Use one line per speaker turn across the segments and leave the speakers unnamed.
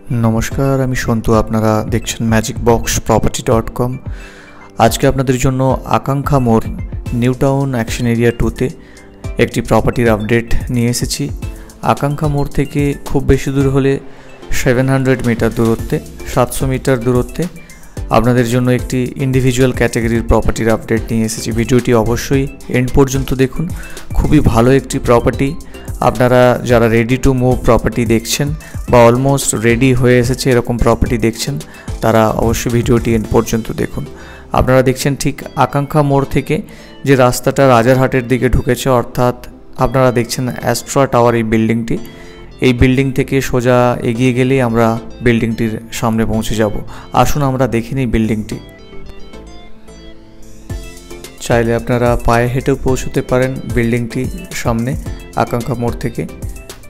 নমস্কার, আমি সন্তু। আপনারা দেখছেন magicboxproperty.com। আজকে আপনাদের জন্য আকাঙ্ক্ষা মোড় নিউ টাউন অ্যাকশন এরিয়া 2তে একটি প্রপার্টির আপডেট নিয়ে এসেছি। আকাঙ্ক্ষা মোড় থেকে খুব বেশি দূর হলে 700 মিটার দূরত্বে, 700 মিটার দূরত্বে আপনাদের জন্য একটি ইন্ডিভিজুয়াল ক্যাটাগরির প্রপার্টির আপডেট নিয়ে এসেছি। ভিডিওটি অবশ্যই এন্ড পর্যন্ত দেখুন। খুবই ভালো একটি প্রপার্টি। আপনারা যারা রেডি টু মুভ প্রপার্টি দেখছেন বা অলমোস্ট রেডি হয়ে এসেছে এরকম প্রপার্টি দেখছেন, তারা অবশ্যই ভিডিওটি এন্ড পর্যন্ত দেখুন। আপনারা দেখছেন ঠিক আকাঙ্ক্ষা মোড় থেকে যে রাস্তাটা রাজারহাটের দিকে ঢুকেছে, অর্থাৎ আপনারা দেখছেন অ্যাস্ট্রা টাওয়ার এই বিল্ডিং থেকে সোজা এগিয়ে গেলেই আমরা বিল্ডিংটির সামনে পৌঁছে যাব। আসুন আমরা দেখে নিই বিল্ডিংটি। চাইলে আপনারা পায়ে হেঁটেও পৌঁছতে পারেন বিল্ডিংটি সামনে আকাঙ্ক্ষা মোড় থেকে।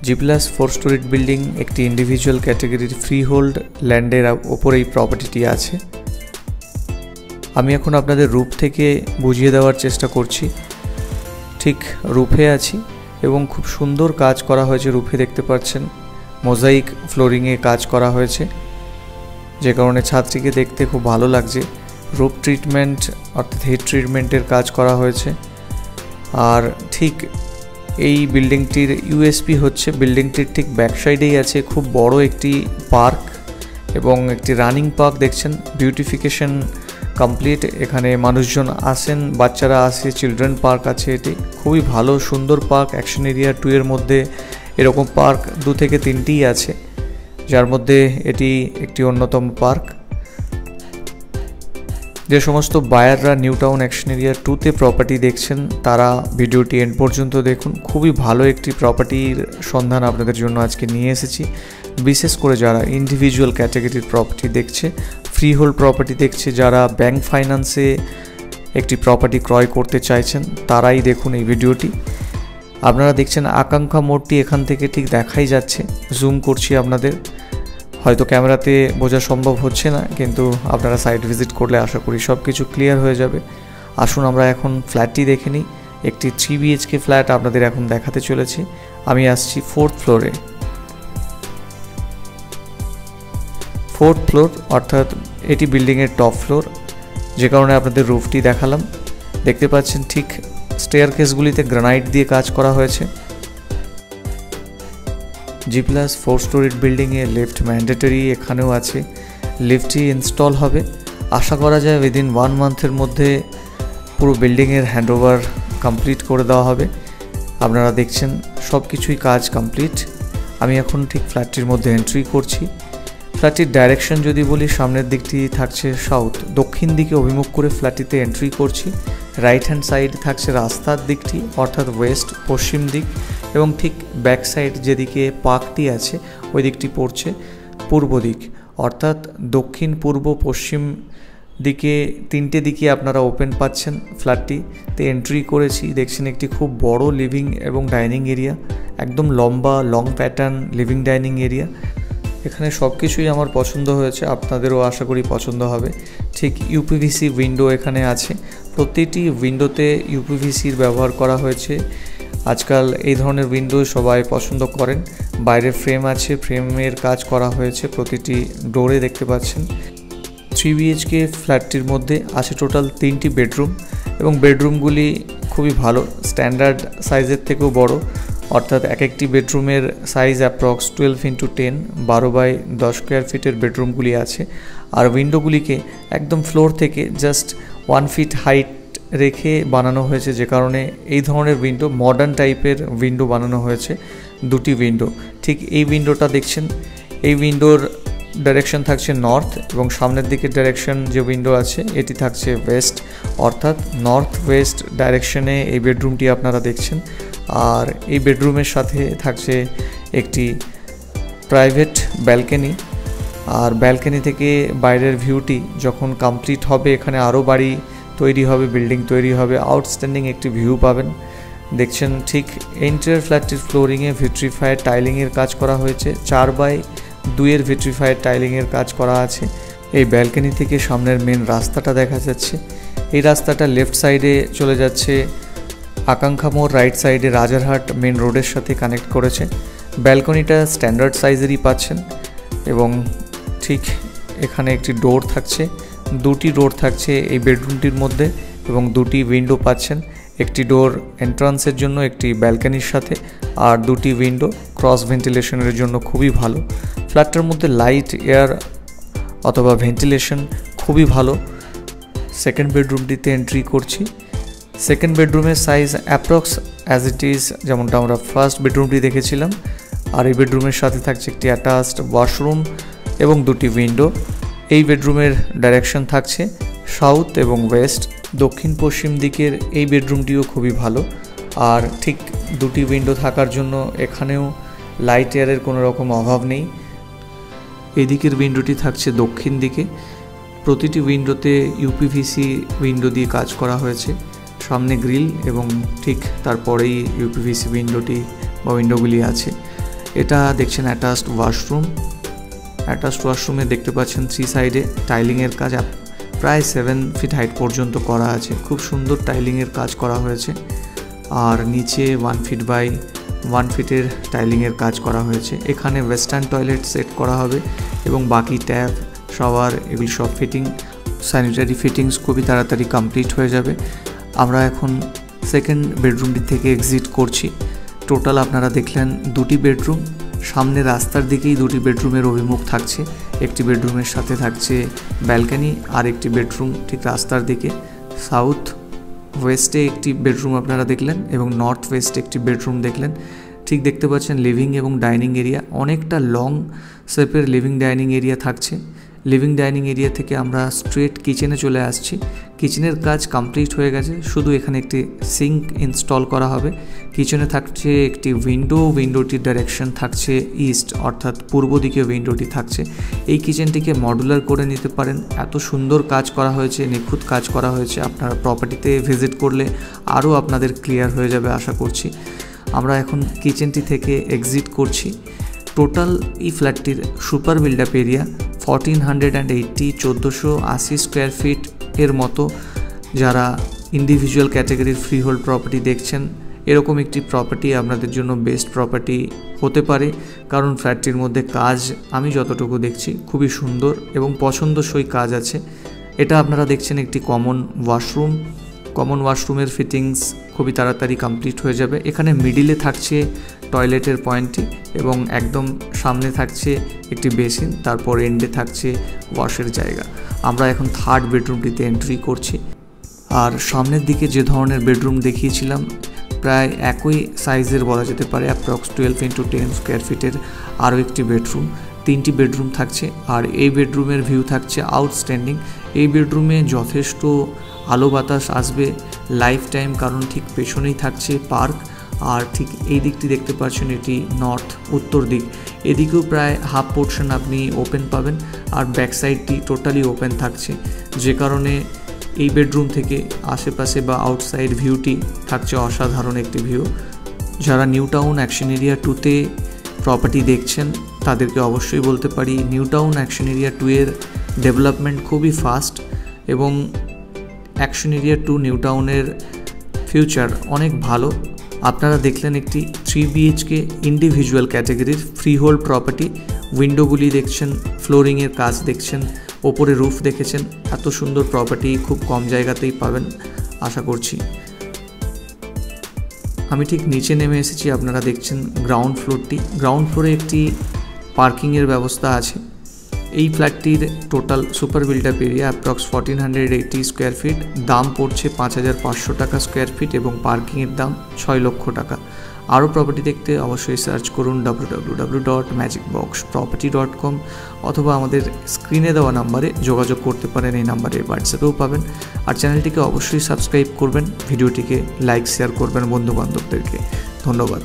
G+4 স্টোরিড বিল্ডিং, একটি ইন্ডিভিজুয়াল ক্যাটাগরির ফ্রি হোল্ড ল্যান্ডের ওপর এই প্রপার্টিটি আছে। আমি এখন আপনাদের রূপ থেকে বুঝিয়ে দেওয়ার চেষ্টা করছি। ঠিক রূপে আছি এবং খুব সুন্দর কাজ করা হয়েছে। রূপে দেখতে পাচ্ছেন মোজাইক ফ্লোরিংয়ে কাজ করা হয়েছে, যে কারণে ছাদটিকে দেখতে খুব ভালো লাগছে। রূপ ট্রিটমেন্ট অর্থাৎ হিট ট্রিটমেন্টের কাজ করা হয়েছে। আর ঠিক এই বিল্ডিংটির ইউএসপি হচ্ছে বিল্ডিংটির ঠিক ব্যাক সাইডেই আছে খুব বড় একটি পার্ক এবং একটি রানিং পার্ক দেখছেন। Beautification complete. এখানে মানুষজন আসেন, বাচ্চারা আসে, চিলড্রেন পার্ক আছে। এটি খুবই ভালো সুন্দর পার্ক। অ্যাকশন এরিয়া 2 এর মধ্যে এরকম পার্ক 2 থেকে 3টিই আছে, যার মধ্যে এটি একটি অন্যতম পার্ক। যে সমস্ত বায়াররা নিউ টাউন অ্যাকশন এরিয়া 2তে প্রপার্টি দেখছেন, তারা ভিডিওটি এন্ড পর্যন্ত দেখুন। খুবই ভালো একটি প্রপার্টির সন্ধান আপনাদের জন্য আজকে নিয়ে এসেছি। বিশেষ করে যারা ইন্ডিভিজুয়াল ক্যাটাগরির প্রপার্টি দেখছে, ফ্রি হোল্ড প্রপার্টি দেখছে, যারা ব্যাংক ফাইন্যান্সে একটি প্রপার্টি ক্রয় করতে চাইছেন, তারাই দেখুন এই ভিডিওটি। আপনারা দেখছেন আকাঙ্ক্ষা মোড়টি এখান থেকে ঠিক দেখাই যাচ্ছে। জুম করছি আপনাদের, হয়তো ক্যামেরাতে বোঝা সম্ভব হচ্ছে না, কিন্তু আপনারা সাইট ভিজিট করলে আশা করি সব কিছু ক্লিয়ার হয়ে যাবে। আসুন আমরা এখন ফ্ল্যাটটি দেখে নিই। একটি 3 BHK ফ্ল্যাট আপনাদের এখন দেখাতে চলেছি। আমি আসছি 4th ফ্লোরে। 4th ফ্লোর অর্থাৎ এটি বিল্ডিংয়ের টপ ফ্লোর, যে কারণে আপনাদের রুফটি দেখালাম। দেখতে পাচ্ছেন ঠিক স্টেয়ারকেসগুলিতে গ্রানাইট দিয়ে কাজ করা হয়েছে। G+4 স্টোরিড বিল্ডিংয়ে লিফট ম্যান্ডেটরি, এখানেও আছে। লিফটটি ইনস্টল হবে, আশা করা যায় উইদিন 1 মান্থের মধ্যে পুরো বিল্ডিংয়ের হ্যান্ডওভার কমপ্লিট করে দেওয়া হবে। আপনারা দেখছেন সব কিছুই কাজ কমপ্লিট। আমি এখন ঠিক ফ্ল্যাটটির মধ্যে এন্ট্রি করছি। ফ্ল্যাটটির ডাইরেকশন যদি বলি, সামনের দিকটি থাকছে সাউথ, দক্ষিণ দিকে অভিমুখ করে ফ্ল্যাটটিতে এন্ট্রি করছি। রাইট হ্যান্ড সাইড থাকছে রাস্তার দিকটি অর্থাৎ ওয়েস্ট, পশ্চিম দিক, এবং ঠিক ব্যাক সাইড যেদিকে পার্কটি আছে ওই দিকটি পড়ছে পূর্ব দিক, অর্থাৎ দক্ষিণ, পূর্ব, পশ্চিম দিকে 3টে দিকে আপনারা ওপেন পাচ্ছেন। ফ্ল্যাটটিতে এন্ট্রি করেছি, দেখছেন একটি খুব বড় লিভিং এবং ডাইনিং এরিয়া, একদম লম্বা long pattern living dining area. এখানে সব কিছুই আমার পছন্দ হয়েছে, আপনাদেরও আশা করি পছন্দ হবে। ঠিক ইউপিভিসি উইন্ডো এখানে আছে, প্রতিটি উইন্ডোতে ইউপিভিসির ব্যবহার করা হয়েছে। আজকাল এই ধরনের উইন্ডো সবাই পছন্দ করেন। বাইরে ফ্রেম আছে, ফ্রেমের কাজ করা হয়েছে প্রতিটি ডোরে দেখতে পাচ্ছেন। 3 BHK ফ্ল্যাটটির মধ্যে আছে টোটাল 3টি বেডরুম এবং বেডরুমগুলি খুবই ভালো, স্ট্যান্ডার্ড সাইজের থেকেও বড়, অর্থাৎ একটি বেডরুমের size approx 12x10, 12x10 square ফিটের বেডরুমগুলি আছে। আর উইন্ডোগুলিকে একদম ফ্লোর থেকে জাস্ট 1 ফিট হাইট রেখে বানানো হয়েছে, যে কারণে এই ধরনের উইন্ডো মডার্ন টাইপের উইন্ডো বানানো হয়েছে। 2টি উইন্ডো, ঠিক এই উইন্ডোটা দেখছেন, এই উইন্ডোর ডাইরেকশন থাকছে নর্থ এবং সামনের দিকের ডাইরেকশন যে উইন্ডো আছে এটি থাকছে ওয়েস্ট, অর্থাৎ নর্থ ওয়েস্ট ডাইরেকশনে এই বেডরুমটি আপনারা দেখছেন। আর এই বেডরুমের সাথে থাকছে একটি প্রাইভেট ব্যালকনি। আর ব্যালকনি থেকে বাইরের ভিউটি যখন কমপ্লিট হবে, এখানে আরও বাড়ি তৈরি হবে, বিল্ডিং তৈরি হবে, আউটস্ট্যান্ডিং একটি ভিউ পাবেন। দেখছেন ঠিক ইন্টেরিয়র ফ্ল্যাটটির ফ্লোরিংয়ে ভিট্রিফায়ার টাইলিংয়ের কাজ করা হয়েছে। 4x2 এর ভিট্রিফায়ার টাইলিংয়ের কাজ করা আছে। এই ব্যালকনি থেকে সামনের মেন রাস্তাটা দেখা যাচ্ছে। এই রাস্তাটা লেফট সাইডে চলে যাচ্ছে আকাঙ্ক্ষা মোড়, রাইট সাইডে রাজারহাট মেন রোডের সাথে কানেক্ট করেছে। ব্যালকনিটা স্ট্যান্ডার্ড সাইজেরই পাচ্ছেন এবং ঠিক এখানে একটি ডোর থাকছে, দুটি ডোর থাকছে এই বেডরুমটির মধ্যে এবং দুটি উইন্ডো পাচ্ছেন। একটি ডোর এন্ট্রান্সের জন্য, একটি ব্যালকনির সাথে, আর দুটি উইন্ডো ক্রস ভেন্টিলেশনের জন্য খুবই ভালো। ফ্ল্যাটটার মধ্যে লাইট, এয়ার অথবা ভেন্টিলেশন খুবই ভালো। সেকেন্ড বেডরুমটিতে এন্ট্রি করছি। সেকেন্ড বেডরুমের size approx as it is যেমনটা আমরা ফার্স্ট বেডরুমটি দেখেছিলাম। আর এই বেডরুমের সাথে থাকছে একটি অ্যাটাচড ওয়াশরুম এবং দুটি উইন্ডো। এই বেডরুমের ডাইরেকশন থাকছে সাউথ এবং ওয়েস্ট, দক্ষিণ পশ্চিম দিকের এই বেডরুমটিও খুবই ভালো। আর ঠিক দুটি উইন্ডো থাকার জন্য এখানেও লাইট এয়ারের কোনো রকম অভাব নেই। এদিকের উইন্ডোটি থাকছে দক্ষিণ দিকে। প্রতিটি উইন্ডোতে ইউপিভিসি উইন্ডো দিয়ে কাজ করা হয়েছে। সামনে গ্রিল এবং ঠিক তারপরেই ইউপিভিসি উইন্ডোটি বা উইন্ডোগুলি আছে। এটা দেখছেন অ্যাটাচড ওয়াশরুম। অ্যাটাচড ওয়াশরুমে দেখতে পাচ্ছেন 3 সাইডে টাইলিংয়ের কাজ প্রায় 7 ফিট হাইট পর্যন্ত করা আছে। খুব সুন্দর টাইলিংয়ের কাজ করা হয়েছে। আর নিচে 1 ফিট বাই 1 ফিটের টাইলিংয়ের কাজ করা হয়েছে। এখানে ওয়েস্টার্ন টয়লেট সেট করা হবে এবং বাকি ট্যাপ, শাওয়ার এগুলি সব ফিটিং, স্যানিটারি ফিটিংস খুবই তাড়াতাড়ি কমপ্লিট হয়ে যাবে। আমরা এখন সেকেন্ড বেডরুমটি থেকে এক্সিট করছি। টোটাল আপনারা দেখলেন দুটি বেডরুম। সামনে রাস্তার দিকেই দুটি বেডরুমের অভিমুখ থাকছে। একটি বেডরুমের সাথে থাকছে ব্যালকনি, আর একটি বেডরুম ঠিক রাস্তার দিকে। সাউথ ওয়েস্টে একটি বেডরুম আপনারা দেখলেন এবং নর্থ ওয়েস্টে একটি বেডরুম দেখলেন। ঠিক দেখতে পাচ্ছেন লিভিং এবং ডাইনিং এরিয়া, অনেকটা লং শেপের লিভিং ডাইনিং এরিয়া থাকছে। লিভিং ডাইনিং এরিয়া থেকে আমরা স্ট্রেট কিচেনে চলে আসছি। কিচেনের কাজ কমপ্লিট হয়ে গেছে, শুধু এখানে একটি সিঙ্ক ইনস্টল করা হবে। কিচেনে থাকছে একটি উইন্ডো, উইন্ডোটির ডাইরেকশন থাকছে ইস্ট, অর্থাৎ পূর্ব দিকে উইন্ডোটি থাকছে। এই কিচেনটিকে মডুলার করে নিতে পারেন। এত সুন্দর কাজ করা হয়েছে, নিখুঁত কাজ করা হয়েছে। আপনারা প্রপার্টিতে ভিজিট করলে আরও আপনাদের ক্লিয়ার হয়ে যাবে আশা করছি। আমরা এখন কিচেনটি থেকে এক্সিট করছি। টোটাল এই ফ্ল্যাটটির super build up area 1480, 1480 square feet এর মতো। যারা ইন্ডিভিজুয়াল ক্যাটাগরির ফ্রি হোল্ড প্রপার্টি দেখছেন, এরকম একটি প্রপার্টি আপনাদের জন্য বেস্ট প্রপার্টি হতে পারে, কারণ ফ্ল্যাটটির মধ্যে কাজ আমি যতটুকু দেখছি খুবই সুন্দর এবং পছন্দসই কাজ আছে। এটা আপনারা দেখছেন একটি কমন ওয়াশরুম। কমন ওয়াশরুমের ফিটিংস খুবই তাড়াতাড়ি কমপ্লিট হয়ে যাবে। এখানে মিডিলে থাকছে টয়লেটের পয়েন্টটি এবং একদম সামনে থাকছে একটি বেসিন, তারপর এন্ডে থাকছে ওয়াশের জায়গা। আমরা এখন থার্ড বেডরুমটিতে এন্ট্রি করছি। আর সামনের দিকে যে ধরনের বেডরুম দেখিয়েছিলাম প্রায় একই সাইজের বলা যেতে পারে, অ্যাপ্রক্স 12 × 10 স্কোয়ার ফিটের আরও একটি বেডরুম। 3টি বেডরুম থাকছে আর এই বেডরুমের ভিউ থাকছে আউটস্ট্যান্ডিং। এই বেডরুমে যথেষ্ট আলো বাতাস আসবে লাইফ টাইম, কারণ ঠিক পেছনেই থাকছে পার্ক। আর ঠিক এই দিকটি দেখতে পাচ্ছেন, এটি নর্থ উত্তর দিক। এদিকেও প্রায় হাফ পোর্শন আপনি ওপেন পাবেন আর ব্যাক সাইডটি টোটালি ওপেন থাকছে, যে কারণে এই বেডরুম থেকে আশেপাশে বা আউটসাইড ভিউটি থাকছে অসাধারণ একটি ভিউ। যারা নিউ টাউন অ্যাকশন এরিয়া 2তে প্রপার্টি দেখছেন তাদেরকে অবশ্যই বলতে পারি, নিউ টাউন অ্যাকশন এরিয়া 2 এর ডেভেলপমেন্ট খুবই ফাস্ট এবং অ্যাকশন এরিয়া 2 নিউ টাউনের ফিউচার অনেক ভালো। আপনারা দেখলেন একটি 3 BHK ইন্ডিভিজুয়াল ক্যাটাগরির ফ্রি হোল্ড প্রপার্টি। উইন্ডোগুলি দেখছেন, ফ্লোরিংয়ের কাজ দেখছেন, ওপরে রুফ দেখেছেন। এত সুন্দর প্রপার্টি খুব কম জায়গাতেই পাবেন আশা করছি। আমি ঠিক নিচে নেমে এসেছি, আপনারা দেখছেন গ্রাউন্ড ফ্লোরটি। গ্রাউন্ড ফ্লোরে একটি পার্কিংয়ের ব্যবস্থা আছে। এই ফ্ল্যাটটির total super build up area approx 1480 square feet. দাম পড়ছে 5500 টাকা স্কোয়ার ফিট এবং পার্কিংয়ের দাম 6 লক্ষ টাকা। আরও প্রপার্টি দেখতে অবশ্যই সার্চ করুন www.magicboxproperty.com অথবা আমাদের স্ক্রিনে দেওয়া নাম্বারে যোগাযোগ করতে পারেন। এই নাম্বারে হোয়াটসঅ্যাপেও পাবেন। আর চ্যানেলটিকে অবশ্যই সাবস্ক্রাইব করবেন, ভিডিওটিকে লাইক শেয়ার করবেন বন্ধুবান্ধবদেরকে। ধন্যবাদ।